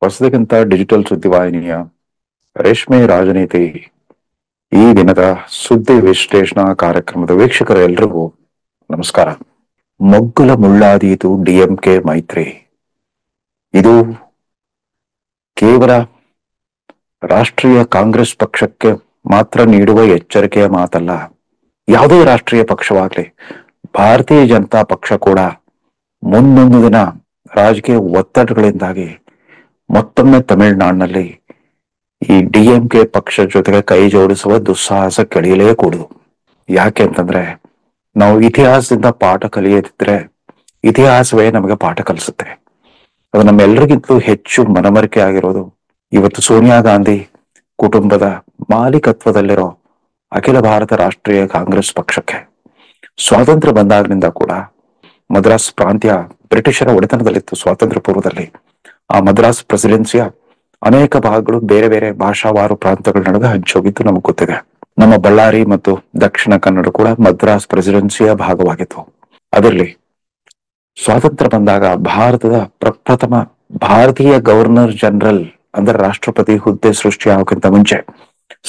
ಹೊಸದಕ್ಕಿಂತ digital ಸುದ್ದಿವಾಹಿನಿಯ ರೇಷ್ಮೆ ರಾಜನೀತಿ ಈ ದಿನದ ಸುದ್ದಿ ವಿಶ್ಲೇಷಣಾ ಕಾರ್ಯಕ್ರಮದ ವೀಕ್ಷಕರೆಲ್ಲರಿಗೂ ನಮಸ್ಕಾರ. ಮೊಗ್ಗುಲ ಮುಳ್ಳಾದೀತು ಡಿಎಂಕೆ ಮೈತ್ರಿ. ಇದು ಕೇವಲ ರಾಷ್ಟ್ರೀಯ ಕಾಂಗ್ರೆಸ್ ಪಕ್ಷಕ್ಕೆ ಮಾತ್ರ ನೀಡುವ ಎಚ್ಚರಿಕೆಯ ಮಾತಲ್ಲ. ಯಾವುದೇ ರಾಷ್ಟ್ರೀಯ ಪಕ್ಷವಾಗಲಿ, ಭಾರತೀಯ ಜನತಾ ಪಕ್ಷ ಕೂಡ ಮುಂದೊಂದು ದಿನ ರಾಜಕೀಯ ಒತ್ತಡಗಳಿಂದಾಗಿ ಮತ್ತೊಮ್ಮೆ ತಮಿಳುನಾಡಿನಲ್ಲಿ ಈ ಡಿಎಂಕೆ ಪಕ್ಷ ಜೊತೆಗೆ ಕೈ ಜೋಡಿಸುವ ದುಸ್ಸಾಹಸ ಕೆಳೆಯಲೇ ಕೂಡುದು. ಯಾಕೆ ಅಂತಂದ್ರೆ, ನಾವು ಇತಿಹಾಸದಿಂದ ಪಾಠ ಕಲಿಯದಿದ್ರೆ ಇತಿಹಾಸವೇ ನಮಗೆ ಪಾಠ ಕಲಿಸುತ್ತೆ. ಅದು ನಮ್ಮೆಲ್ಲರಿಗಿಂತಲೂ ಹೆಚ್ಚು ಮನಮರಿಕೆ ಆಗಿರೋದು ಇವತ್ತು ಸೋನಿಯಾ ಗಾಂಧಿ ಕುಟುಂಬದ ಮಾಲೀಕತ್ವದಲ್ಲಿರೋ ಅಖಿಲ ಭಾರತ ರಾಷ್ಟ್ರೀಯ ಕಾಂಗ್ರೆಸ್ ಪಕ್ಷಕ್ಕೆ. ಸ್ವಾತಂತ್ರ್ಯ ಬಂದಾಗಿನಿಂದ ಕೂಡ ಮದ್ರಾಸ್ ಪ್ರಾಂತ್ಯ ಬ್ರಿಟಿಷರ ಒಡೆತನದಲ್ಲಿತ್ತು. ಸ್ವಾತಂತ್ರ್ಯ ಪೂರ್ವದಲ್ಲಿ ಆ ಮದ್ರಾಸ್ ಪ್ರೆಸಿಡೆನ್ಸಿಯ ಅನೇಕ ಭಾಗಗಳು ಬೇರೆ ಬೇರೆ ಭಾಷಾವಾರು ಪ್ರಾಂತಗಳ ನಡುವೆ ಹಂಚೋಗಿದ್ದು ನಮಗೆ ಗೊತ್ತಿದೆ. ನಮ್ಮ ಬಳ್ಳಾರಿ ಮತ್ತು ದಕ್ಷಿಣ ಕನ್ನಡ ಕೂಡ ಮದ್ರಾಸ್ ಪ್ರೆಸಿಡೆನ್ಸಿಯ ಭಾಗವಾಗಿತ್ತು. ಅದರಲ್ಲಿ ಸ್ವಾತಂತ್ರ್ಯ ಬಂದಾಗ ಭಾರತದ ಪ್ರಪ್ರಥಮ ಭಾರತೀಯ ಗವರ್ನರ್ ಜನರಲ್ ಅಂದ್ರೆ ರಾಷ್ಟ್ರಪತಿ ಹುದ್ದೆ ಸೃಷ್ಟಿಯಾಗೋಕ್ಕಿಂತ ಮುಂಚೆ,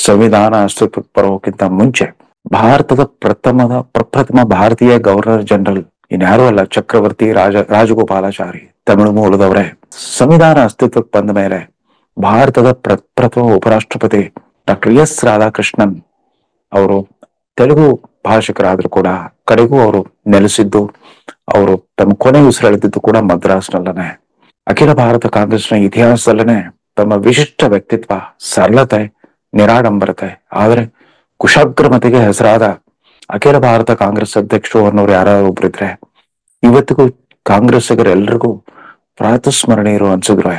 ಸಂವಿಧಾನ ಅಸ್ತಿತ್ವಕ್ಕೆ ಬರೋಕ್ಕಿಂತ ಮುಂಚೆ ಭಾರತದ ಪ್ರಪ್ರಥಮ ಭಾರತೀಯ ಗವರ್ನರ್ ಜನರಲ್ ಇನ್ಯಾರೂ ಅಲ್ಲ, ಚಕ್ರವರ್ತಿ ರಾಜಗೋಪಾಲಾಚಾರಿ, ತಮಿಳು ಮೂಲದವರೇ. ಸಂವಿಧಾನ ಅಸ್ತಿತ್ವಕ್ಕೆ ಬಂದ ಮೇಲೆ ಭಾರತದ ಪ್ರಪ್ರಥಮ ಉಪರಾಷ್ಟ್ರಪತಿ ಡಾಕ್ಟರ್ ಎಸ್ ರಾಧಾಕೃಷ್ಣನ್ ಅವರು ತೆಲುಗು ಭಾಷಿಕರಾದ್ರೂ ಕೂಡ ಕಡೆಗೂ ಅವರು ನೆಲೆಸಿದ್ದು, ಅವರು ತಮ್ಮ ಕೊನೆ ಉಸಿರೆಳೆದಿದ್ದು ಕೂಡ ಮದ್ರಾಸ್ನಲ್ಲೇ. ಅಖಿಲ ಭಾರತ ಕಾಂಗ್ರೆಸ್ನ ಇತಿಹಾಸದಲ್ಲೇ ತಮ್ಮ ವಿಶಿಷ್ಟ ವ್ಯಕ್ತಿತ್ವ, ಸರಳತೆ, ನಿರಾಡಂಬರತೆ, ಆದರೆ ಕುಶಾಗ್ರಮತೆಗೆ ಹೆಸರಾದ ಅಖಿಲ ಭಾರತ ಕಾಂಗ್ರೆಸ್ ಅಧ್ಯಕ್ಷರು ಅನ್ನೋರು ಯಾರು ಒಬ್ರಿದ್ರೆ ಇವತ್ತಿಗೂ ಕಾಂಗ್ರೆಸ್ಸಿಗರೆಲ್ಲರಿಗೂ ಪ್ರಾತಸ್ಮರಣೀಯರು ಅನ್ಸಿದ್ರೆ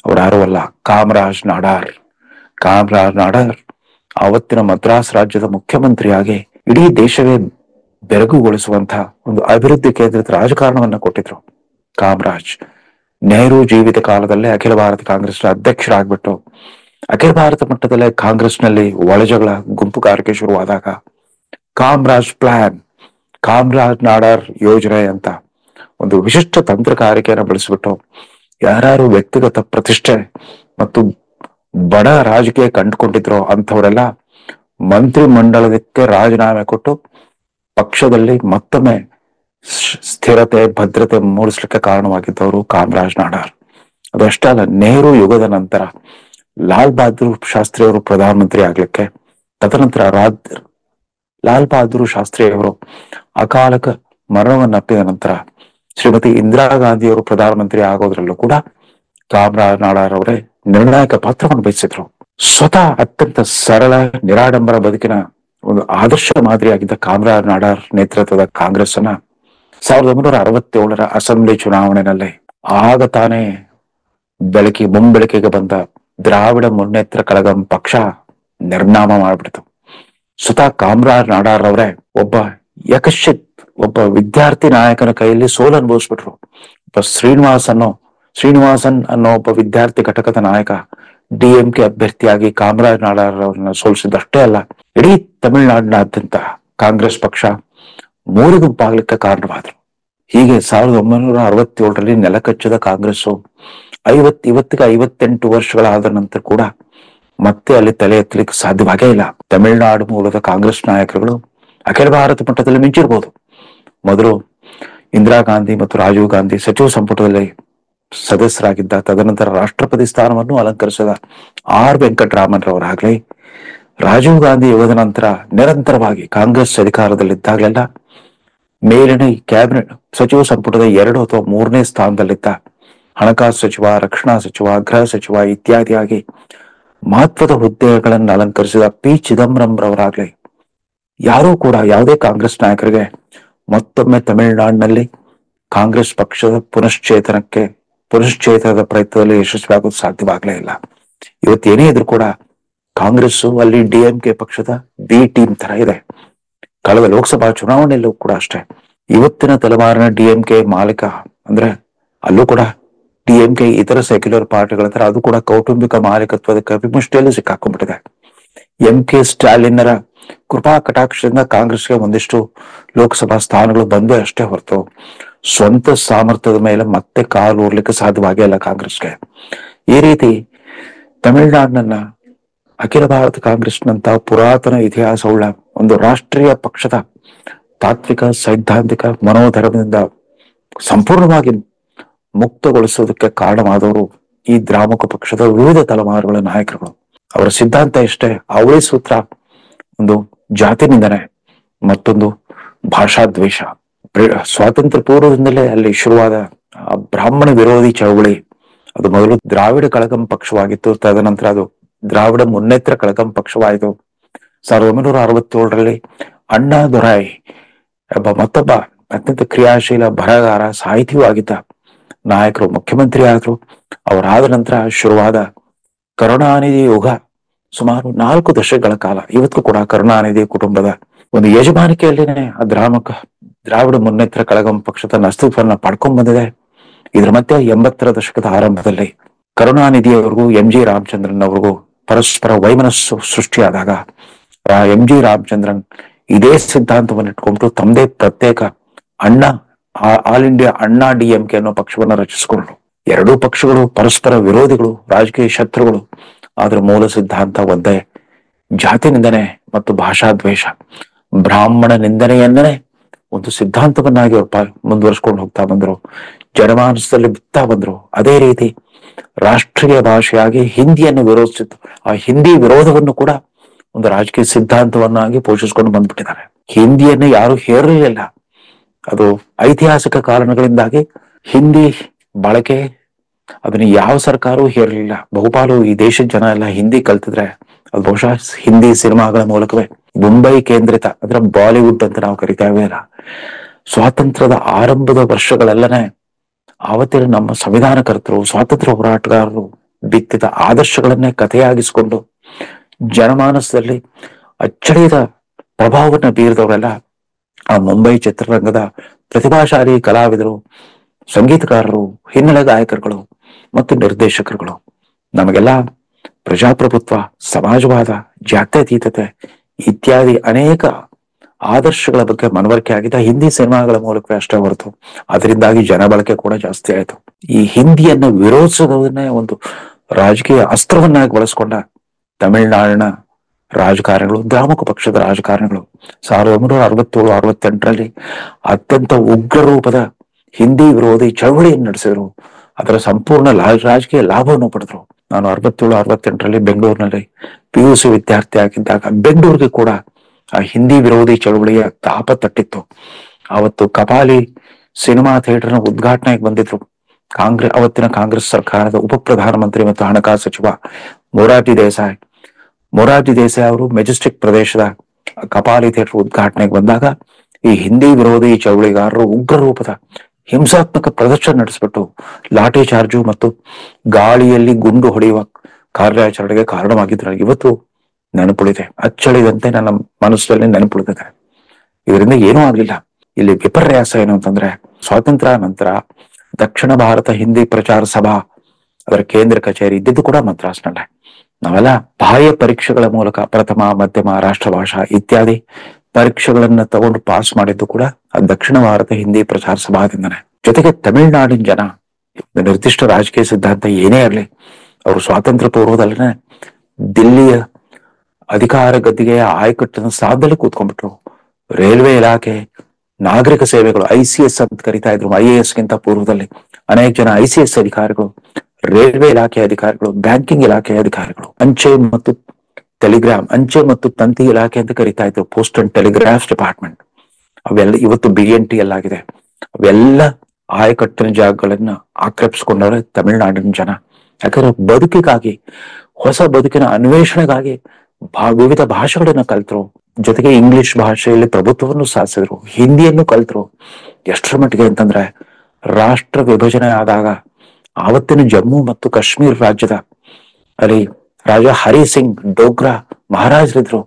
ಅವ್ರು ಯಾರು ಅಲ್ಲ, ಕಾಮರಾಜ್ ನಾಡಾರ್. ಕಾಮರಾಜ್ ನಾಡಾರ್ ಆವತ್ತಿನ ಮದ್ರಾಸ್ ರಾಜ್ಯದ ಮುಖ್ಯಮಂತ್ರಿಯಾಗಿ ಇಡೀ ದೇಶವೇ ಬೆರಗುಗೊಳಿಸುವಂತ ಒಂದು ಅಭಿವೃದ್ಧಿ ಕೇಂದ್ರಿತ ರಾಜಕಾರಣವನ್ನ ಕೊಟ್ಟಿದ್ರು ಕಾಮರಾಜ್. ನೆಹರು ಜೀವಿತ ಕಾಲದಲ್ಲೇ ಅಖಿಲ ಭಾರತ ಕಾಂಗ್ರೆಸ್ನ ಅಧ್ಯಕ್ಷರಾಗ್ಬಿಟ್ಟು ಅಖಿಲ ಭಾರತ ಮಟ್ಟದಲ್ಲೇ ಕಾಂಗ್ರೆಸ್ನಲ್ಲಿ ಒಳಜಗಳ ಗುಂಪುಗಾರಿಕೆ ಶುರುವಾದಾಗ ಕಾಮರಾಜ್ ಪ್ಲಾನ್, ಕಾಮರಾಜ್ ನಾಡಾರ್ ಯೋಜನೆ ಅಂತ ಒಂದು ವಿಶಿಷ್ಟ ತಂತ್ರಗಾರಿಕೆಯನ್ನು ಬಳಸಿಬಿಟ್ಟು ಯಾರು ವ್ಯಕ್ತಿಗತ ಪ್ರತಿಷ್ಠೆ ಮತ್ತು ಬಡ ರಾಜಕೀಯ ಕಂಡುಕೊಂಡಿದ್ರು ಅಂಥವರೆಲ್ಲ ಮಂತ್ರಿ ಮಂಡಲಕ್ಕೆ ರಾಜೀನಾಮೆ ಕೊಟ್ಟು ಪಕ್ಷದಲ್ಲಿ ಮತ್ತೊಮ್ಮೆ ಸ್ಥಿರತೆ, ಭದ್ರತೆ ಮೂಡಿಸ್ಲಿಕ್ಕೆ ಕಾರಣವಾಗಿದ್ದವರು ಕಾಮರಾಜ್ ನಾಡಾರ್. ಅದಷ್ಟೇ ಅಲ್ಲ, ನೆಹರು ಯುಗದ ನಂತರ ಲಾಲ್ ಬಹದ್ದೂರ್ ಶಾಸ್ತ್ರಿ ಅವರು ಪ್ರಧಾನಮಂತ್ರಿ ಆಗ್ಲಿಕ್ಕೆ, ತದನಂತರ ಲಾಲ್ ಬಹದ್ದೂರ್ ಶಾಸ್ತ್ರಿ ಅವರು ಅಕಾಲಕ ಮರಣವನ್ನಪ್ಪಿದ ನಂತರ ಶ್ರೀಮತಿ ಇಂದಿರಾ ಗಾಂಧಿ ಅವರು ಪ್ರಧಾನಮಂತ್ರಿ ಆಗೋದ್ರಲ್ಲೂ ಕೂಡ ಕಾಮರಾಜ್ ನಾಡಾರ್ ಅವರೇ ನಿರ್ಣಾಯಕ ಪಾತ್ರವನ್ನು ವಹಿಸಿದ್ರು. ಸ್ವತಃ ಅತ್ಯಂತ ಸರಳ ನಿರಾಡಂಬರ ಬದುಕಿನ ಒಂದು ಆದರ್ಶ ಮಾದರಿಯಾಗಿದ್ದ ಕಾಮರಾಜ್ ನಾಡಾರ್ ನೇತೃತ್ವದ ಕಾಂಗ್ರೆಸ್ ಅನ್ನ 1967ರ ಅಸೆಂಬ್ಲಿ ಚುನಾವಣೆಯಲ್ಲಿ ಆಗ ತಾನೇ ಮುಂಬೆಳಕಿಗೆ ಬಂದ ದ್ರಾವಿಡ ಮುನ್ನೇತ್ರ ಕಳಗಂ ಪಕ್ಷ ನಿರ್ನಾಮ ಮಾಡ್ಬಿಡ್ತು. ಸ್ವತಃ ಕಾಮರಾಜ್ ನಾಡಾರ್ ಅವರೇ ಒಬ್ಬ ವಿದ್ಯಾರ್ಥಿ ನಾಯಕನ ಕೈಯಲ್ಲಿ ಸೋಲು ಅನುಭವಿಸ್ಬಿಟ್ರು. ಶ್ರೀನಿವಾಸನ್ ಅನ್ನೋ ಒಬ್ಬ ವಿದ್ಯಾರ್ಥಿ ಘಟಕದ ನಾಯಕ ಡಿಎಂಕೆ ಅಭ್ಯರ್ಥಿಯಾಗಿ ಕಾಮರಾಜ್ ನಾಡಾರ್ ಅವರನ್ನ ಸೋಲಿಸಿದಷ್ಟೇ ಅಲ್ಲ, ಇಡೀ ತಮಿಳುನಾಡಿನಾದ್ಯಂತ ಕಾಂಗ್ರೆಸ್ ಪಕ್ಷ ಮೂರು ಗುಂಪಾಗ್ಲಿಕ್ಕೆ ಕಾರಣವಾದ್ರು. ಹೀಗೆ 1967ರಲ್ಲಿ ನೆಲಕಚ್ಚದ ಕಾಂಗ್ರೆಸ್ಸು ಇವತ್ತಿಗೆ 58 ವರ್ಷಗಳಾದ ನಂತರ ಕೂಡ ಮತ್ತೆ ಅಲ್ಲಿ ತಲೆ ಎತ್ತಲಿಕ್ಕೆ ಸಾಧ್ಯವಾಗೇ ಇಲ್ಲ. ತಮಿಳುನಾಡು ಮೂಲದ ಕಾಂಗ್ರೆಸ್ ನಾಯಕರುಗಳು ಅಖಿಲ ಭಾರತ ಮಟ್ಟದಲ್ಲಿ ಮಿಂಚಿರ್ಬೋದು. ಮೊದಲು ಇಂದಿರಾ ಗಾಂಧಿ ಮತ್ತು ರಾಜೀವ್ ಗಾಂಧಿ ಸಚಿವ ಸಂಪುಟದಲ್ಲಿ ಸದಸ್ಯರಾಗಿದ್ದ, ತದನಂತರ ರಾಷ್ಟ್ರಪತಿ ಸ್ಥಾನವನ್ನು ಅಲಂಕರಿಸಿದ ಆರ್ ವೆಂಕಟರಾಮನ್ ರವರಾಗ್ಲಿ, ರಾಜೀವ್ ಗಾಂಧಿ ಯುಗದ ನಂತರ ನಿರಂತರವಾಗಿ ಕಾಂಗ್ರೆಸ್ ಅಧಿಕಾರದಲ್ಲಿದ್ದಾಗಲೆಲ್ಲ ಮೇಲಿನ ಕ್ಯಾಬಿನೆಟ್ ಸಚಿವ ಸಂಪುಟದ 2 ಅಥವಾ 3ನೇ ಸ್ಥಾನದಲ್ಲಿದ್ದ ಹಣಕಾಸು ಸಚಿವ, ರಕ್ಷಣಾ ಸಚಿವ, ಗೃಹ ಸಚಿವ ಇತ್ಯಾದಿಯಾಗಿ ಮಹತ್ವದ ಹುದ್ದೆಗಳನ್ನು ಅಲಂಕರಿಸಿದ ಪಿ ಚಿದಂಬರಂ ರವರಾಗ್ಲಿ, ಯಾರೂ ಕೂಡ ಯಾವುದೇ ಕಾಂಗ್ರೆಸ್ ನಾಯಕರಿಗೆ ಮತ್ತೊಮ್ಮೆ ತಮಿಳುನಾಡಿನಲ್ಲಿ ಕಾಂಗ್ರೆಸ್ ಪಕ್ಷದ ಪುನಶ್ಚೇತನದ ಪ್ರಯತ್ನದಲ್ಲಿ ಯಶಸ್ವಿಯಾಗೋದು ಸಾಧ್ಯವಾಗಲೇ ಇಲ್ಲ. ಇವತ್ತೇನೇ ಇದ್ರೂ ಕೂಡ ಕಾಂಗ್ರೆಸ್ಸು ಅಲ್ಲಿ ಡಿಎಂಕೆ ಪಕ್ಷದ ಬಿ ಟೀಮ್ ತರ ಇದೆ. ಕಳೆದ ಲೋಕಸಭಾ ಚುನಾವಣೆಯಲ್ಲೂ ಕೂಡ ಅಷ್ಟೇ. ಇವತ್ತಿನ ತಲೆಮಾರಿನ ಡಿಎಂಕೆ ಮಾಲೀಕ ಅಂದ್ರೆ ಅಲ್ಲೂ ಕೂಡ ಡಿಎಂಕೆ ಇತರ ಸೆಕ್ಯುಲರ್ ಪಾರ್ಟಿಗಳ ತರ ಅದು ಕೂಡ ಕೌಟುಂಬಿಕ ಮಾಲೀಕತ್ವದ ಕವಿಮುಷ್ಟಿಯಲ್ಲಿ ಸಿಕ್ಕಾಕೊಂಡ್ಬಿಟ್ಟಿದೆ. ಎಂ.ಕೆ. ಸ್ಟಾಲಿನ್ನರ ಕೃಪಾ ಕಟಾಕ್ಷದಿಂದ ಕಾಂಗ್ರೆಸ್ಗೆ ಒಂದಿಷ್ಟು ಲೋಕಸಭಾ ಸ್ಥಾನಗಳು ಬಂದೇ ಅಷ್ಟೇ ಹೊರತು ಸ್ವಂತ ಸಾಮರ್ಥ್ಯದ ಮೇಲೆ ಮತ್ತೆ ಕಾಲು ಊರ್ಲಿಕ್ಕೆ ಸಾಧ್ಯವಾಗೇ ಇಲ್ಲ ಕಾಂಗ್ರೆಸ್ಗೆ. ಈ ರೀತಿ ತಮಿಳುನಾಡಿನನ್ನ ಅಖಿಲ ಭಾರತ ಕಾಂಗ್ರೆಸ್ನಂತ ಪುರಾತನ ಇತಿಹಾಸವುಳ್ಳ ಒಂದು ರಾಷ್ಟ್ರೀಯ ಪಕ್ಷದ ತಾತ್ವಿಕ ಸೈದ್ಧಾಂತಿಕ ಮನೋಧರ್ಮದಿಂದ ಸಂಪೂರ್ಣವಾಗಿ ಮುಕ್ತಗೊಳಿಸೋದಕ್ಕೆ ಕಾರಣವಾದವರು ಈ ದ್ರಾಮುಕ ಪಕ್ಷದ ವಿವಿಧ ತಲೆಮಾರುಗಳ ನಾಯಕರುಗಳು. ಅವರ ಸಿದ್ಧಾಂತ ಇಷ್ಟೇ, ಅವಳಿ ಸೂತ್ರ, ಒಂದು ಜಾತಿ ನಿಂದನೆ, ಮತ್ತೊಂದು ಭಾಷಾ ದ್ವೇಷ. ಸ್ವಾತಂತ್ರ್ಯ ಪೂರ್ವದಿಂದಲೇ ಅಲ್ಲಿ ಶುರುವಾದ ಬ್ರಾಹ್ಮಣ ವಿರೋಧಿ ಚಳವಳಿ, ಅದು ಮೊದಲು ದ್ರಾವಿಡ ಕಳಗಂ ಪಕ್ಷವಾಗಿತ್ತು, ತದನಂತರ ಅದು ದ್ರಾವಿಡ ಮುನ್ನೇತ್ರ ಕಳಗಂ ಪಕ್ಷವಾಯಿತು. 1967ರಲ್ಲಿ ಅಣ್ಣಾದೊರೈ ಎಂಬ ಮತ್ತೊಬ್ಬ ಅತ್ಯಂತ ಕ್ರಿಯಾಶೀಲ ಬರಹಗಾರ, ಸಾಹಿತಿಯೂ ಆಗಿದ್ದ ನಾಯಕರು ಮುಖ್ಯಮಂತ್ರಿ ಆದ್ರು. ಅವರಾದ ನಂತರ ಶುರುವಾದ ಕರುಣಾನಿಧಿ ಯುಗ ಸುಮಾರು 4 ದಶಕಗಳ ಕಾಲ ಇವತ್ತು ಕೂಡ ಕರುಣಾನಿಧಿ ಕುಟುಂಬದ ಒಂದು ಯಜಮಾನಿಕೆಯಲ್ಲಿನೇ ಆ ದ್ರಾವಿಡ ಮುನ್ನೇತ್ರ ಕಳಗಂ ಪಕ್ಷದ ಅಸ್ತಿತ್ವವನ್ನ ಪಡ್ಕೊಂಡ್ ಬಂದಿದೆ. ಇದ್ರ ಮಧ್ಯೆ 80ರ ದಶಕದ ಆರಂಭದಲ್ಲಿ ಕರುಣಾನಿಧಿಯವರಿಗೂ MG ರಾಮಚಂದ್ರನ್ ಅವ್ರಿಗೂ ಪರಸ್ಪರ ವೈಮನಸ್ಸು ಸೃಷ್ಟಿಯಾದಾಗ MG ರಾಮಚಂದ್ರನ್ ಇದೇ ಸಿದ್ಧಾಂತವನ್ನು ಇಟ್ಕೊಂಡು ತಮ್ಮದೇ ಪ್ರತ್ಯೇಕ ಆಲ್ ಇಂಡಿಯಾ ಅಣ್ಣಾ DMK ಅನ್ನೋ ಪಕ್ಷವನ್ನ ರಚಿಸಿಕೊಂಡ್ರು. ಎರಡೂ ಪಕ್ಷಗಳು ಪರಸ್ಪರ ವಿರೋಧಿಗಳು, ರಾಜಕೀಯ ಶತ್ರುಗಳು, ಆದ್ರ ಮೂಲ ಸಿದ್ಧಾಂತ ಒಂದೇ, ಜಾತಿ ನಿಂದನೆ ಮತ್ತು ಭಾಷಾ ದ್ವೇಷ. ಬ್ರಾಹ್ಮಣ ನಿಂದನೆಯನ್ನೇ ಒಂದು ಸಿದ್ಧಾಂತವನ್ನಾಗಿ ಅವರು ಮುಂದುವರ್ಸ್ಕೊಂಡು ಹೋಗ್ತಾ ಬಂದ್ರು, ಜನಮಾನಸದಲ್ಲಿ ಬಿತ್ತಾ ಬಂದ್ರು. ಅದೇ ರೀತಿ ರಾಷ್ಟ್ರೀಯ ಭಾಷೆಯಾಗಿ ಹಿಂದಿಯನ್ನು ವಿರೋಧಿಸಿತ್ತು. ಆ ಹಿಂದಿ ವಿರೋಧವನ್ನು ಕೂಡ ಒಂದು ರಾಜಕೀಯ ಸಿದ್ಧಾಂತವನ್ನಾಗಿ ಪೋಷಿಸ್ಕೊಂಡು ಬಂದ್ಬಿಟ್ಟಿದ್ದಾರೆ. ಹಿಂದಿಯನ್ನು ಯಾರು ಹೇರಲಿಲ್ಲ, ಅದು ಐತಿಹಾಸಿಕ ಕಾರಣಗಳಿಂದಾಗಿ ಹಿಂದಿ ಬಳಕೆ ಅದನ್ನ ಯಾವ ಸರ್ಕಾರವೂ ಹೇರಲಿಲ್ಲ. ಬಹುಪಾಲು ಈ ದೇಶದ ಜನ ಎಲ್ಲ ಹಿಂದಿ ಕಲ್ತಿದ್ರೆ ಅದು ಬಹುಶಃ ಹಿಂದಿ ಸಿನಿಮಾಗಳ ಮೂಲಕವೇ. ಮುಂಬೈ ಕೇಂದ್ರಿತ ಅಂದ್ರೆ ಬಾಲಿವುಡ್ ಅಂತ ನಾವು ಕರಿತೇವೆ ಅಲ್ಲ. ಸ್ವಾತಂತ್ರ್ಯದ ಆರಂಭದ ವರ್ಷಗಳೆಲ್ಲನೇ ಆವತ್ತಿನ ನಮ್ಮ ಸಂವಿಧಾನಕರ್ತರು, ಸ್ವಾತಂತ್ರ್ಯ ಹೋರಾಟಗಾರರು ಬಿತ್ತಿದ ಆದರ್ಶಗಳನ್ನೇ ಕಥೆಯಾಗಿಸಿಕೊಂಡು ಜನಮಾನಸದಲ್ಲಿ ಅಚ್ಚಳಿಯದ ಪ್ರಭಾವವನ್ನು ಬೀರಿದವರೆಲ್ಲ ಆ ಮುಂಬೈ ಚಿತ್ರರಂಗದ ಪ್ರತಿಭಾಶಾಲಿ ಕಲಾವಿದರು, ಸಂಗೀತಗಾರರು, ಹಿನ್ನೆಲೆ ಗಾಯಕರುಗಳು ಮತ್ತು ನಿರ್ದೇಶಕರುಗಳು. ನಮಗೆಲ್ಲ ಪ್ರಜಾಪ್ರಭುತ್ವ, ಸಮಾಜವಾದ, ಜಾತ್ಯತೀತತೆ ಇತ್ಯಾದಿ ಅನೇಕ ಆದರ್ಶಗಳ ಬಗ್ಗೆ ಮನವರಿಕೆ ಆಗಿದೆ ಹಿಂದಿ ಸಿನಿಮಾಗಳ ಮೂಲಕವೇ ಅಷ್ಟೇ ಹೊರತು ಅದರಿಂದಾಗಿ ಜನ ಬಳಕೆ ಕೂಡ ಜಾಸ್ತಿ ಆಯ್ತು. ಈ ಹಿಂದಿಯನ್ನು ವಿರೋಧಿಸೋದನ್ನೇ ಒಂದು ರಾಜಕೀಯ ಅಸ್ತ್ರವನ್ನಾಗಿ ಬಳಸ್ಕೊಂಡ ತಮಿಳುನಾಡಿನ ರಾಜಕಾರಣಿಗಳು, ದ್ರಾಮುಕ ಪಕ್ಷದ ರಾಜಕಾರಣಿಗಳು 1967-68ರಲ್ಲಿ ಅತ್ಯಂತ ಉಗ್ರ ರೂಪದ ಹಿಂದಿ ವಿರೋಧಿ ಚಳವಳಿಯನ್ನು ನಡೆಸಿದ್ರು. ಅದರ ಸಂಪೂರ್ಣ ರಾಜಕೀಯ ಲಾಭವನ್ನು ಪಡೆದ್ರು. ನಾನು 67-68ರಲ್ಲಿ ಬೆಂಗಳೂರಿನಲ್ಲಿ PUC ವಿದ್ಯಾರ್ಥಿ ಆಗಿದ್ದಾಗ ಬೆಂಗಳೂರಿಗೆ ಕೂಡ ಆ ಹಿಂದಿ ವಿರೋಧಿ ಚಳವಳಿಯ ತಾಪ ತಟ್ಟಿತ್ತು. ಅವತ್ತು ಕಪಾಲಿ ಸಿನಿಮಾ ಥಿಯೇಟರ್ನ ಉದ್ಘಾಟನೆಗೆ ಬಂದಿದ್ರು ಅವತ್ತಿನ ಕಾಂಗ್ರೆಸ್ ಸರ್ಕಾರದ ಉಪ ಪ್ರಧಾನಮಂತ್ರಿ ಮತ್ತು ಹಣಕಾಸು ಸಚಿವ ಮೊರಾರ್ಜಿ ದೇಸಾಯಿ ಅವರು ಮೆಜೆಸ್ಟಿಕ್ ಪ್ರದೇಶದ ಕಪಾಲಿ ಥಿಯೇಟರ್ ಉದ್ಘಾಟನೆಗೆ ಬಂದಾಗ ಈ ಹಿಂದಿ ವಿರೋಧಿ ಚಳವಳಿಗಾರರು ಉಗ್ರ ರೂಪದ ಹಿಂಸಾತ್ಮಕ ಪ್ರದರ್ಶನ ನಡೆಸಿಬಿಟ್ಟು ಲಾಠಿ ಚಾರ್ಜು ಮತ್ತು ಗಾಳಿಯಲ್ಲಿ ಗುಂಡು ಹೊಡೆಯುವ ಕಾರ್ಯಾಚರಣೆಗೆ ಕಾರಣವಾಗಿದ್ರು. ಇವತ್ತು ನೆನಪುಳಿದೆ, ಅಚ್ಚಳಿದಂತೆ ನನ್ನ ಮನಸ್ಸಿನಲ್ಲಿ ನೆನಪುಳಿದಿದೆ. ಇದರಿಂದ ಏನೂ ಆಗ್ಲಿಲ್ಲ. ಇಲ್ಲಿ ವಿಪರ್ಯಾಸ ಏನು ಅಂತಂದ್ರೆ, ಸ್ವಾತಂತ್ರ್ಯ ನಂತರ ದಕ್ಷಿಣ ಭಾರತ ಹಿಂದಿ ಪ್ರಚಾರ ಸಭಾ ಅದರ ಕೇಂದ್ರ ಕಚೇರಿ ಇದ್ದಿದ್ದು ಕೂಡ ಮದ್ರಾಸ್ನಲ್ಲೇ. ನಾವೆಲ್ಲ ಬಾಹ್ಯ ಪರೀಕ್ಷೆಗಳ ಮೂಲಕ ಪ್ರಥಮ, ಮಧ್ಯಮ, ರಾಷ್ಟ್ರಭಾಷಾ ಇತ್ಯಾದಿ ಪರೀಕ್ಷೆಗಳನ್ನ ತಗೊಂಡು ಪಾಸ್ ಮಾಡಿದ್ದು ಕೂಡ ಆ ದಕ್ಷಿಣ ಭಾರತ ಹಿಂದಿ ಪ್ರಚಾರ ಸಭಾದಿಂದನೇ. ಜೊತೆಗೆ ತಮಿಳುನಾಡಿನ ಜನ ನಿರ್ದಿಷ್ಟ ರಾಜಕೀಯ ಸಿದ್ಧಾಂತ ಏನೇ ಇರಲಿ, ಅವರು ಸ್ವಾತಂತ್ರ್ಯ ಪೂರ್ವದಲ್ಲೇ ದಿಲ್ಲಿಯ ಅಧಿಕಾರ ಗದ್ದಿಗೆಯ ಆಯಕಟ್ಟಿನ ಸ್ಥಾನದಲ್ಲಿ ಕೂತ್ಕೊಂಡ್ಬಿಟ್ರು. ರೈಲ್ವೆ ಇಲಾಖೆ, ನಾಗರಿಕ ಸೇವೆಗಳು ICS ಅಂತ ಕರಿತಾ ಇದ್ರು. IAS ಗಿಂತ ಪೂರ್ವದಲ್ಲಿ ಅನೇಕ ಜನ ICS ಅಧಿಕಾರಿಗಳು, ರೈಲ್ವೆ ಇಲಾಖೆ ಅಧಿಕಾರಿಗಳು, ಬ್ಯಾಂಕಿಂಗ್ ಇಲಾಖೆ ಅಧಿಕಾರಿಗಳು, ಅಂಚೆ ಮತ್ತು ತಂತಿ ಇಲಾಖೆ ಅಂತ ಕರಿತಾ ಇದ್ರು, ಪೋಸ್ಟ್ ಅಂಡ್ ಟೆಲಿಗ್ರಾಫ್ ಡಿಪಾರ್ಟ್ಮೆಂಟ್. ಅವೆಲ್ಲ ಇವತ್ತು BNT ಎಲ್ಲಾಗಿದೆ. ಅವೆಲ್ಲ ಆಯಕಟ್ಟಿನ ಜಾಗಗಳನ್ನ ಆಕ್ರಮಿಸಿಕೊಂಡವ್ರೆ ತಮಿಳುನಾಡಿನ ಜನ. ಯಾಕಂದ್ರೆ ಬದುಕಿಗಾಗಿ, ಹೊಸ ಬದುಕಿನ ಅನ್ವೇಷಣೆಗಾಗಿ ವಿವಿಧ ಭಾಷೆಗಳನ್ನ ಕಲ್ತರು. ಜೊತೆಗೆ ಇಂಗ್ಲಿಷ್ ಭಾಷೆಯಲ್ಲಿ ಪ್ರಭುತ್ವವನ್ನು ಸಾಧಿಸಿದ್ರು, ಹಿಂದಿಯನ್ನು ಕಲ್ತರು. ಎಷ್ಟರ ಮಟ್ಟಿಗೆ ಅಂತಂದ್ರೆ, ರಾಷ್ಟ್ರ ವಿಭಜನೆ ಆದಾಗ ಆವತ್ತಿನ ಜಮ್ಮು ಮತ್ತು ಕಾಶ್ಮೀರ ರಾಜ್ಯದ ಅಲ್ಲಿ ರಾಜ ಹರಿ ಸಿಂಗ್ ಡೋಗ್ರಾ ಮಹಾರಾಜರಿದ್ರು.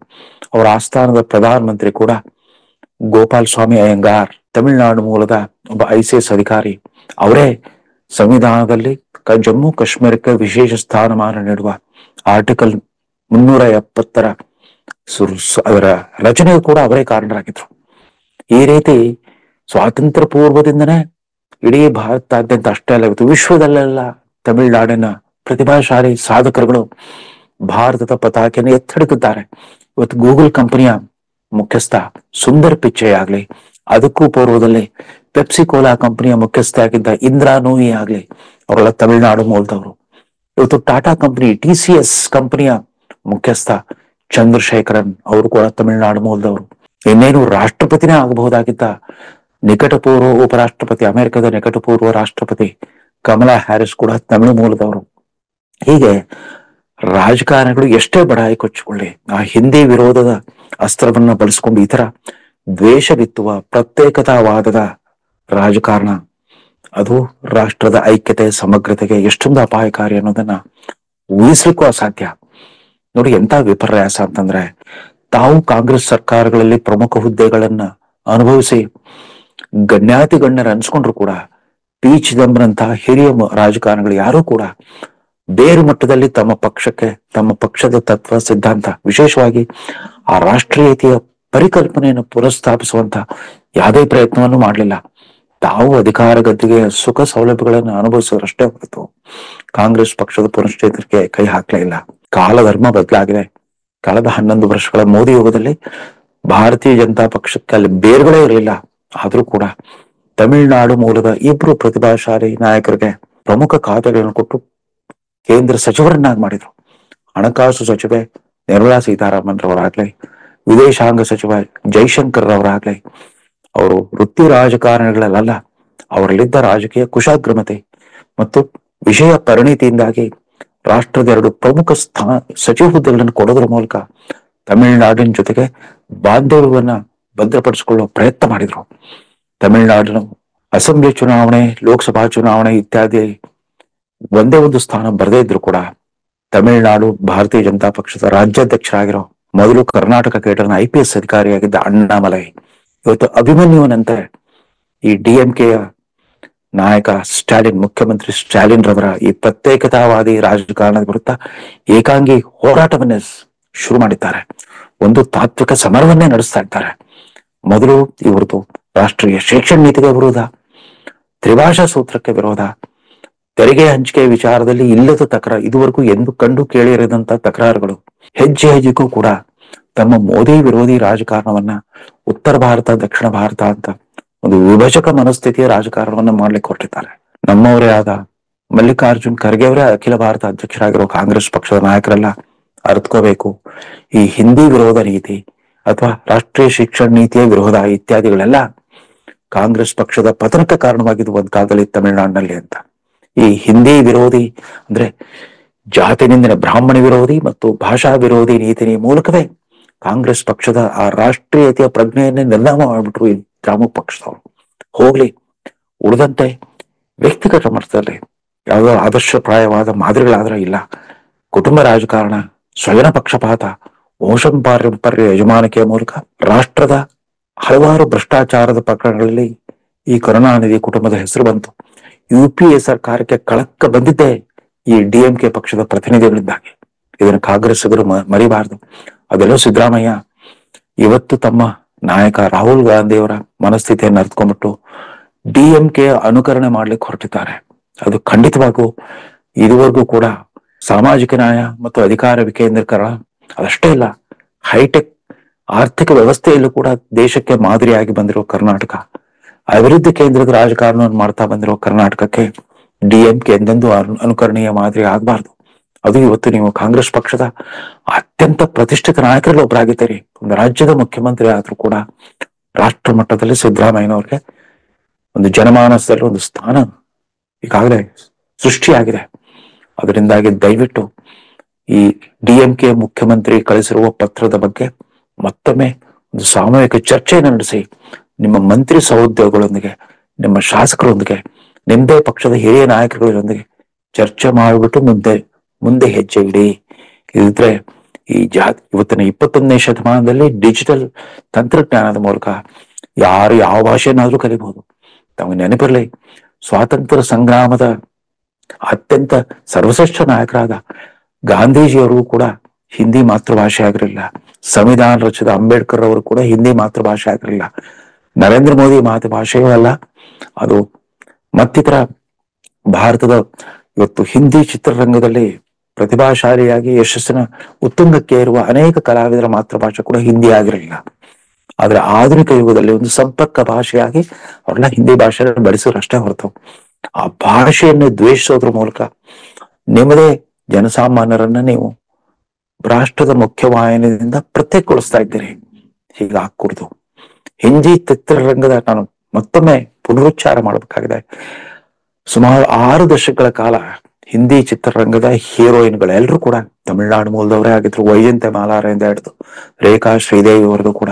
ಅವರ ಆಸ್ಥಾನದ ಪ್ರಧಾನಮಂತ್ರಿ ಕೂಡ ಗೋಪಾಲ್ ಸ್ವಾಮಿ ಅಯ್ಯಂಗಾರ್, ತಮಿಳುನಾಡು ಮೂಲದ ಒಬ್ಬ ICS ಅಧಿಕಾರಿ. ಅವರೇ ಸಂವಿಧಾನದಲ್ಲಿ ಜಮ್ಮು ಕಾಶ್ಮೀರಕ್ಕೆ ವಿಶೇಷ ಸ್ಥಾನಮಾನ ನೀಡುವ ಆರ್ಟಿಕಲ್ 370 ಅದರ ರಚನೆಗೂ ಕೂಡ ಅವರೇ ಕಾರಣರಾಗಿದ್ರು. ಈ ರೀತಿ ಸ್ವಾತಂತ್ರ್ಯ ಪೂರ್ವದಿಂದನೇ ಇಡೀ ಭಾರತಾದ್ಯಂತ ಅಷ್ಟೇ ಅಲ್ಲ, ಇವತ್ತು ವಿಶ್ವದಲ್ಲೆಲ್ಲ ತಮಿಳುನಾಡಿನ ಪ್ರತಿಭಾಶಾಲಿ ಸಾಧಕರುಗಳು ಭಾರತದ ಪತಾಕೆಯನ್ನು ಎತ್ತಿಡಿದಿದ್ದಾರೆ. ಇವತ್ತು ಗೂಗಲ್ ಕಂಪನಿಯ ಮುಖ್ಯಸ್ಥ ಸುಂದರ್ ಪಿಚ್ಚೈ ಆಗ್ಲಿ, ಅದಕ್ಕೂ ಪೂರ್ವದಲ್ಲಿ ಪೆಪ್ಸಿಕೋಲಾ ಕಂಪನಿಯ ಮುಖ್ಯಸ್ಥೆ ಆಗಿದ್ದ ಇಂದ್ರಾ ನೂಯಿ ಆಗ್ಲಿ, ಅವರೆಲ್ಲ ತಮಿಳುನಾಡು ಮೂಲದವರು. ಇವತ್ತು ಟಾಟಾ ಕಂಪನಿ TCS ಕಂಪನಿಯ ಮುಖ್ಯಸ್ಥ ಚಂದ್ರಶೇಖರನ್ ಅವರು ಕೂಡ ತಮಿಳುನಾಡು ಮೂಲದವರು. ಇನ್ನೇನು ರಾಷ್ಟ್ರಪತಿನೇ ಆಗಬಹುದಾಗಿದ್ದ ನಿಕಟಪೂರ್ವ ಉಪರಾಷ್ಟ್ರಪತಿ, ಅಮೆರಿಕದ ನಿಕಟಪೂರ್ವ ರಾಷ್ಟ್ರಪತಿ ಕಮಲಾ ಹ್ಯಾರಿಸ್ ಕೂಡ ತಮಿಳು ಮೂಲದವರು. ಹೀಗೆ ರಾಜಕಾರಣಿಗಳು ಎಷ್ಟೇ ಬಡಾಯಿ ಕೊಚ್ಚಿಕೊಳ್ಳಿ, ಆ ಹಿಂದಿ ವಿರೋಧದ ಅಸ್ತ್ರವನ್ನ ಬಳಸ್ಕೊಂಡು ಈ ತರ ದ್ವೇಷ ಬಿತ್ತುವ ಪ್ರತ್ಯೇಕತಾವಾದದ ರಾಜಕಾರಣ, ಅದು ರಾಷ್ಟ್ರದ ಐಕ್ಯತೆ ಸಮಗ್ರತೆಗೆ ಎಷ್ಟೊಂದು ಅಪಾಯಕಾರಿ ಅನ್ನೋದನ್ನ ಊಹಿಸ್ಲಿಕ್ಕೂ ಅಸಾಧ್ಯ. ನೋಡಿ ಎಂತ ವಿಪರ್ಯಾಸ ಅಂತಂದ್ರೆ, ತಾವು ಕಾಂಗ್ರೆಸ್ ಸರ್ಕಾರಗಳಲ್ಲಿ ಪ್ರಮುಖ ಹುದ್ದೆಗಳನ್ನ ಅನುಭವಿಸಿ ಗಣ್ಯಾತಿ ಗಣ್ಯರು ಅನ್ಸ್ಕೊಂಡ್ರು ಕೂಡ ಪಿ ಚಿದಂಬರಂತಹ ಹಿರಿಯ ರಾಜಕಾರಣಿಗಳು ಯಾರೂ ಕೂಡ ಬೇರು ಮಟ್ಟದಲ್ಲಿ ತಮ್ಮ ಪಕ್ಷಕ್ಕೆ, ತಮ್ಮ ಪಕ್ಷದ ತತ್ವ ಸಿದ್ಧಾಂತ, ವಿಶೇಷವಾಗಿ ಆ ರಾಷ್ಟ್ರೀಯತೆಯ ಪರಿಕಲ್ಪನೆಯನ್ನು ಪುನಃಸ್ಥಾಪಿಸುವಂತ ಯಾವುದೇ ಪ್ರಯತ್ನವನ್ನು ಮಾಡಲಿಲ್ಲ. ತಾವು ಅಧಿಕಾರ ಗದ್ದಿಗೆ ಸುಖ ಸೌಲಭ್ಯಗಳನ್ನು ಅನುಭವಿಸೋರಷ್ಟೇ ಹೊರತು ಕಾಂಗ್ರೆಸ್ ಪಕ್ಷದ ಪುನಶ್ಚೇತನಕ್ಕೆ ಕೈ ಹಾಕ್ಲೇ ಇಲ್ಲ. ಕಾಲಧರ್ಮ ಬದಲಾಗಿದೆ. ಕಳೆದ 11 ವರ್ಷಗಳ ಮೋದಿ ಯುಗದಲ್ಲಿ ಭಾರತೀಯ ಜನತಾ ಪಕ್ಷಕ್ಕೆ ಅಲ್ಲಿ ಬೇರುಗಳೇ ಇರಲಿಲ್ಲ. ಆದ್ರೂ ಕೂಡ ತಮಿಳುನಾಡು ಮೂಲದ ಇಬ್ರು ಪ್ರತಿಭಾಶಾಲಿ ನಾಯಕರಿಗೆ ಪ್ರಮುಖ ಖಾತೆಗಳನ್ನು ಕೊಟ್ಟು ಕೇಂದ್ರ ಸಚಿವರನ್ನಾಗಿ ಮಾಡಿದ್ರು. ಹಣಕಾಸು ಸಚಿವೆ ನಿರ್ಮಲಾ ಸೀತಾರಾಮನ್ ರವರಾಗ್ಲಿ, ವಿದೇಶಾಂಗ ಸಚಿವ ಜೈಶಂಕರ್ ರವರಾಗ್ಲಿ, ಅವರು ವೃತ್ತಿ ರಾಜಕಾರಣಿಗಳಲ್ಲ, ಅವರಲ್ಲಿದ್ದ ರಾಜಕೀಯ ಕುಶಾಗ್ರಮತೆ ಮತ್ತು ವಿಷಯ ಪರಿಣಿತಿಯಿಂದಾಗಿ ರಾಷ್ಟ್ರದ 2 ಪ್ರಮುಖ ಸಚಿವ ಹುದ್ದೆಗಳನ್ನು ಕೊಡೋದ್ರ ಮೂಲಕ ತಮಿಳುನಾಡಿನ ಜೊತೆಗೆ ಬಾಂಧವ್ಯವನ್ನ ಭದ್ರಪಡಿಸಿಕೊಳ್ಳುವ ಪ್ರಯತ್ನ ಮಾಡಿದ್ರು. ತಮಿಳುನಾಡಿನ ಅಸೆಂಬ್ಲಿ ಚುನಾವಣೆ, ಲೋಕಸಭಾ ಚುನಾವಣೆ ಇತ್ಯಾದಿ ಒಂದೇ ಒಂದು ಸ್ಥಾನ ಬರದೇ ಇದ್ರು ಕೂಡ ತಮಿಳುನಾಡು ಭಾರತೀಯ ಜನತಾ ಪಕ್ಷದ ರಾಜ್ಯಾಧ್ಯಕ್ಷರಾಗಿರೋ ಮೊದಲು ಕರ್ನಾಟಕ ಕೇಡರ್ನ IPS ಅಧಿಕಾರಿಯಾಗಿದ್ದ ಅಣ್ಣಾಮಲೈ ಇವತ್ತು ಅಭಿಮನ್ಯುವನಂತೆ ಈ DMKಯ ನಾಯಕ ಸ್ಟಾಲಿನ್, ಮುಖ್ಯಮಂತ್ರಿ ಸ್ಟಾಲಿನ್ ರವರ ಈ ಪ್ರತ್ಯೇಕತಾವಾದಿ ರಾಜಕಾರಣದ ವಿರುದ್ಧ ಏಕಾಂಗಿ ಹೋರಾಟವನ್ನೇ ಶುರು ಮಾಡಿದ್ದಾರೆ. ಒಂದು ತಾತ್ವಿಕ ಸಮರವನ್ನೇ ನಡೆಸ್ತಾ ಇದ್ದಾರೆ. ಮೊದಲು ಇವರದು ರಾಷ್ಟ್ರೀಯ ಶಿಕ್ಷಣ ನೀತಿಗೆ ವಿರೋಧ, ತ್ರಿಭಾಷಾ ಸೂತ್ರಕ್ಕೆ ವಿರೋಧ, ತೆರಿಗೆ ಹಂಚಿಕೆ ವಿಚಾರದಲ್ಲಿ ಇಲ್ಲದ ತಕರಾರು, ಇದುವರೆಗೂ ಎಂದು ಕಂಡು ಕೇಳಿರದಂತ ತಕರಾರುಗಳು, ಹೆಜ್ಜೆ ಹೆಜ್ಜೆಗೂ ಕೂಡ ತಮ್ಮ ಮೋದಿ ವಿರೋಧಿ ರಾಜಕಾರಣವನ್ನ ಉತ್ತರ ಭಾರತ ದಕ್ಷಿಣ ಭಾರತ ಅಂತ ಒಂದು ವಿಭಜಕ ಮನಸ್ಥಿತಿಯ ರಾಜಕಾರಣವನ್ನ ಮಾಡ್ಲಿಕ್ಕೆ ಹೊರಟಿದ್ದಾರೆ. ನಮ್ಮವರೇ ಆದ ಮಲ್ಲಿಕಾರ್ಜುನ್ ಖರ್ಗೆ ಅವರೇ ಅಖಿಲ ಭಾರತ ಅಧ್ಯಕ್ಷರಾಗಿರೋ ಕಾಂಗ್ರೆಸ್ ಪಕ್ಷದ ನಾಯಕರೆಲ್ಲ ಅರ್ಥಕೋಬೇಕು, ಈ ಹಿಂದಿ ವಿರೋಧ ನೀತಿ ಅಥವಾ ರಾಷ್ಟ್ರೀಯ ಶಿಕ್ಷಣ ನೀತಿಯ ವಿರೋಧ ಇತ್ಯಾದಿಗಳೆಲ್ಲ ಕಾಂಗ್ರೆಸ್ ಪಕ್ಷದ ಪತನಕ್ಕೆ ಕಾರಣವಾಗಿದ್ದು ಒಂದ್ ಕಾಲದಲ್ಲಿ ತಮಿಳುನಾಡಿನಲ್ಲಿ ಅಂತ. ಈ ಹಿಂದಿ ವಿರೋಧಿ ಅಂದ್ರೆ ಜಾತಿ ನಿಂದನೆ, ಬ್ರಾಹ್ಮಣ ವಿರೋಧಿ ಮತ್ತು ಭಾಷಾ ವಿರೋಧಿ ನೀತಿ ಮೂಲಕವೇ ಕಾಂಗ್ರೆಸ್ ಪಕ್ಷದ ಆ ರಾಷ್ಟ್ರೀಯತೆಯ ಪ್ರಜ್ಞೆಯನ್ನೇ ನಿರ್ನಾಮ ಮಾಡ್ಬಿಟ್ರು ಈ ದ್ರಾಮುಕ್ ಪಕ್ಷದವರು. ಹೋಗ್ಲಿ, ಉಳಿದಂತೆ ವ್ಯಕ್ತಿಗತ ಮಟ್ಟದಲ್ಲಿ ಯಾವುದೋ ಆದರ್ಶಪ್ರಾಯವಾದ ಮಾದರಿಗಳಾದ್ರೆ ಇಲ್ಲ. ಕುಟುಂಬ ರಾಜಕಾರಣ, ಸ್ವಜನ ಪಕ್ಷಪಾತ, ವಂಶಪಾರಂಪರ್ಯ ಯಜಮಾನಿಕೆಯ ಮೂಲಕ ರಾಷ್ಟ್ರದ ಹಲವಾರು ಭ್ರಷ್ಟಾಚಾರದ ಪ್ರಕರಣಗಳಲ್ಲಿ ಈ ಕರುಣಾನಿಧಿ ಕುಟುಂಬದ ಹೆಸರು ಬಂತು. UPA ಸರ್ಕಾರಕ್ಕೆ ಕಳಕ್ಕ ಬಂದಿದ್ದೇ ಈ DMK ಪಕ್ಷದ ಪ್ರತಿನಿಧಿಗಳಿಂದಾಗಿ. ಇದನ್ನು ಕಾಂಗ್ರೆಸ್ಸಿಗರು ಮರಿಬಾರದು. ಅದೆಲ್ಲೋ ಸಿದ್ದರಾಮಯ್ಯ ಇವತ್ತು ತಮ್ಮ ನಾಯಕ ರಾಹುಲ್ ಗಾಂಧಿಯವರ ಮನಸ್ಥಿತಿಯನ್ನು ಅರ್ಥಕೊಂಡ್ಬಿಟ್ಟು DMK ಅನುಕರಣೆ ಮಾಡ್ಲಿಕ್ಕೆ ಹೊರಟಿದ್ದಾರೆ. ಅದು ಖಂಡಿತವಾಗೂ ಇದುವರೆಗೂ ಕೂಡ ಸಾಮಾಜಿಕ ನ್ಯಾಯ ಮತ್ತು ಅಧಿಕಾರ ವಿಕೇಂದ್ರೀಕರಣ ಅದಷ್ಟೇ ಇಲ್ಲ, ಹೈಟೆಕ್ ಆರ್ಥಿಕ ವ್ಯವಸ್ಥೆಯಲ್ಲೂ ಕೂಡ ದೇಶಕ್ಕೆ ಮಾದರಿಯಾಗಿ ಬಂದಿರೋ ಕರ್ನಾಟಕ, ಅಭಿವೃದ್ಧಿ ಕೇಂದ್ರದ ರಾಜಕಾರಣವನ್ನು ಮಾಡ್ತಾ ಬಂದಿರೋ ಕರ್ನಾಟಕಕ್ಕೆ DMK ಎಂದೆಂದೂ ಅನುಕರಣೀಯ ಮಾದರಿ ಆಗಬಾರ್ದು. ಅದು ಇವತ್ತು ನೀವು ಕಾಂಗ್ರೆಸ್ ಪಕ್ಷದ ಅತ್ಯಂತ ಪ್ರತಿಷ್ಠಿತ ನಾಯಕರಲ್ಲಿ ಒಬ್ಬರಾಗಿದ್ದೀರಿ. ಒಂದು ರಾಜ್ಯದ ಮುಖ್ಯಮಂತ್ರಿ ಆದ್ರೂ ಕೂಡ ರಾಷ್ಟ್ರ ಮಟ್ಟದಲ್ಲಿ ಸಿದ್ದರಾಮಯ್ಯನವ್ರಿಗೆ ಒಂದು ಜನಮಾನಸದಲ್ಲಿ ಒಂದು ಸ್ಥಾನ ಈಗಾಗಲೇ ಸೃಷ್ಟಿಯಾಗಿದೆ. ಅದರಿಂದಾಗಿ ದಯವಿಟ್ಟು ಈ DMK ಮುಖ್ಯಮಂತ್ರಿ ಕಳಿಸಿರುವ ಪತ್ರದ ಬಗ್ಗೆ ಮತ್ತೊಮ್ಮೆ ಒಂದು ಸಾಮೂಹಿಕ ಚರ್ಚೆಯನ್ನು ನಡೆಸಿ ನಿಮ್ಮ ಮಂತ್ರಿ ಸಹೋದ್ಯೋಗಿಗಳೊಂದಿಗೆ, ನಿಮ್ಮ ಶಾಸಕರೊಂದಿಗೆ, ನಿಮ್ಮದೇ ಪಕ್ಷದ ಹಿರಿಯ ನಾಯಕರುಗಳೊಂದಿಗೆ ಚರ್ಚೆ ಮಾಡಿಬಿಟ್ಟು ಮುಂದೆ ಹೆಜ್ಜೆ ಇಡಿ. ಇದ್ರೆ ಈ ಇವತ್ತಿನ 21ನೇ ಶತಮಾನದಲ್ಲಿ ಡಿಜಿಟಲ್ ತಂತ್ರಜ್ಞಾನದ ಮೂಲಕ ಯಾರು ಯಾವ ಭಾಷೆಯನ್ನಾದ್ರೂ ಕಲಿಬಹುದು. ತಮಗೆ ನೆನಪಿರಲಿ, ಸ್ವಾತಂತ್ರ್ಯ ಸಂಗ್ರಾಮದ ಅತ್ಯಂತ ಸರ್ವಶ್ರೇಷ್ಠ ನಾಯಕರಾದ ಗಾಂಧೀಜಿಯವರು ಕೂಡ ಹಿಂದಿ ಮಾತೃಭಾಷೆ ಆಗಿರಲಿಲ್ಲ. ಸಂವಿಧಾನ ರಚಿಸಿದ ಅಂಬೇಡ್ಕರ್ ಅವರು ಕೂಡ ಹಿಂದಿ ಮಾತೃಭಾಷೆ ಆಗಿರಲಿಲ್ಲ. ನರೇಂದ್ರ ಮೋದಿ ಮಾತೃಭಾಷೆಯೂ ಅಲ್ಲ ಅದು. ಮತ್ತಿತರ ಭಾರತದ ಇವತ್ತು ಹಿಂದಿ ಚಿತ್ರರಂಗದಲ್ಲಿ ಪ್ರತಿಭಾಶಾಲಿಯಾಗಿ ಯಶಸ್ಸಿನ ಉತ್ತುಂಗಕ್ಕೆ ಇರುವ ಅನೇಕ ಕಲಾವಿದರ ಮಾತೃಭಾಷೆ ಕೂಡ ಹಿಂದಿ ಆಗಿರಲಿಲ್ಲ. ಆದ್ರೆ ಆಧುನಿಕ ಯುಗದಲ್ಲಿ ಒಂದು ಸಂಪರ್ಕ ಭಾಷೆಯಾಗಿ ಅವ್ರನ್ನ ಹಿಂದಿ ಭಾಷೆಯನ್ನು ಬಳಸಿದ್ರಷ್ಟೇ ಹೊರತು ಆ ಭಾಷೆಯನ್ನು ದ್ವೇಷಿಸೋದ್ರ ಮೂಲಕ ನಿಮ್ಮದೇ ಜನಸಾಮಾನ್ಯರನ್ನ ನೀವು ರಾಷ್ಟ್ರದ ಮುಖ್ಯವಾಹಿನಿಯಿಂದ ಪ್ರತ್ಯೇಕಗೊಳಿಸ್ತಾ ಇದ್ದೀರಿ. ಹೀಗಾಗ್ಕೂಡ್ದು. ಹಿಂದಿ ಚಿತ್ರರಂಗದ ನಾನು ಮತ್ತೊಮ್ಮೆ ಪುನರುಚ್ಚಾರ ಮಾಡಬೇಕಾಗಿದೆ. ಸುಮಾರು 6 ದಶಕಗಳ ಕಾಲ ಹಿಂದಿ ಚಿತ್ರರಂಗದ ಹೀರೋಯಿನ್ಗಳೆಲ್ಲರೂ ಕೂಡ ತಮಿಳುನಾಡು ಮೂಲದವರೇ ಆಗಿದ್ರು. ವೈಜಯಂತಿ ಮಾಲಾರಿಂದ ಹಿಡಿದು ರೇಖಾ ಶ್ರೀದೇವಿ ಅವರದು ಕೂಡ,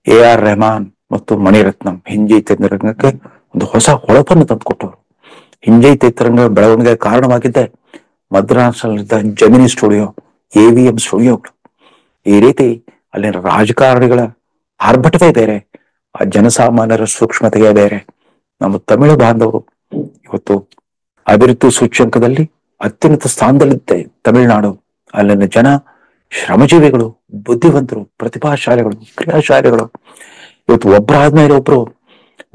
AR ರೆಹಮಾನ್ ಮತ್ತು ಮಣಿರತ್ನಂ ಹಿಂದಿ ಚಿತ್ರರಂಗಕ್ಕೆ ಒಂದು ಹೊಸ ಹೊಳಪನ್ನು ತಂದುಕೊಟ್ಟವರು. ಹಿಂದಿ ಚಿತ್ರರಂಗ ಬೆಳವಣಿಗೆ ಕಾರಣವಾಗಿದ್ದೆ ಮದ್ರಾಸ್ನಲ್ಲಿದ್ದ ಜಮಿನಿ ಸ್ಟುಡಿಯೋ, AVM ಸ್ಟುಡಿಯೋಗಳು. ಈ ರೀತಿ ಅಲ್ಲಿನ ರಾಜಕಾರಣಿಗಳ ಆರ್ಭಟವೇ ಬೇರೆ, ಆ ಜನಸಾಮಾನ್ಯರ ಸೂಕ್ಷ್ಮತೆಯೇ ಬೇರೆ. ನಮ್ಮ ತಮಿಳು ಬಾಂಧವರು ಇವತ್ತು ಅಭಿವೃದ್ಧಿ ಸೂಚ್ಯಂಕದಲ್ಲಿ ಅತ್ಯುನ್ನತ ಸ್ಥಾನದಲ್ಲಿದ್ದೆ ತಮಿಳುನಾಡು. ಅಲ್ಲಿನ ಜನ ಶ್ರಮಜೀವಿಗಳು, ಬುದ್ಧಿವಂತರು, ಪ್ರತಿಭಾಶಾಲಿಗಳು, ಕ್ರಿಯಾಶಾಲಿಗಳು. ಇವತ್ತು ಒಬ್ಬರಾದ್ಮೇಲೆ ಒಬ್ರು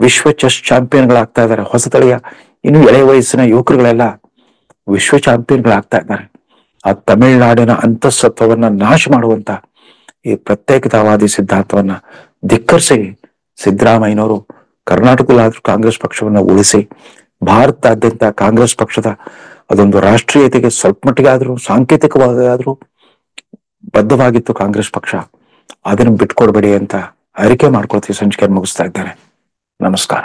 ವಿಶ್ವ ಚೆಸ್ ಚಾಂಪಿಯನ್ಗಳಾಗ್ತಾ ಇದ್ದಾರೆ. ಹೊಸ ತಳಿಯ ಇನ್ನು ಎಳೆಯ ವಯಸ್ಸಿನ ಯುವಕರುಗಳೆಲ್ಲ ವಿಶ್ವ ಚಾಂಪಿಯನ್ಗಳಾಗ್ತಾ ಇದ್ದಾರೆ. ಆ ತಮಿಳುನಾಡಿನ ಅಂತಃಸತ್ವವನ್ನ ನಾಶ ಮಾಡುವಂತ ಈ ಪ್ರತ್ಯೇಕತಾವಾದಿ ಸಿದ್ಧಾಂತವನ್ನ ಧಿಕ್ಕರಿಸಿ ಸಿದ್ದರಾಮಯ್ಯನವರು ಕರ್ನಾಟಕದಲ್ಲಾದ್ರೂ ಕಾಂಗ್ರೆಸ್ ಪಕ್ಷವನ್ನ ಉಳಿಸಿ, ಭಾರತದಾದ್ಯಂತ ಕಾಂಗ್ರೆಸ್ ಪಕ್ಷದ ಅದೊಂದು ರಾಷ್ಟ್ರೀಯತೆಗೆ ಸ್ವಲ್ಪ ಮಟ್ಟಿಗೆ ಆದ್ರೂ ಸಾಂಕೇತಿಕವಾಗಿ ಆದ್ರೂ ಬದ್ಧವಾಗಿತ್ತು ಕಾಂಗ್ರೆಸ್ ಪಕ್ಷ. ಅದನ್ನು ಬಿಟ್ಕೊಡ್ಬೇಡಿ ಅಂತ ಅರಿಕೆ ಮಾಡ್ಕೊಳ್ತೀವಿ. ಸಂಚಿಕೆ ಮುಗಿಸ್ತಾ ಇದ್ದಾರೆ. ನಮಸ್ಕಾರ.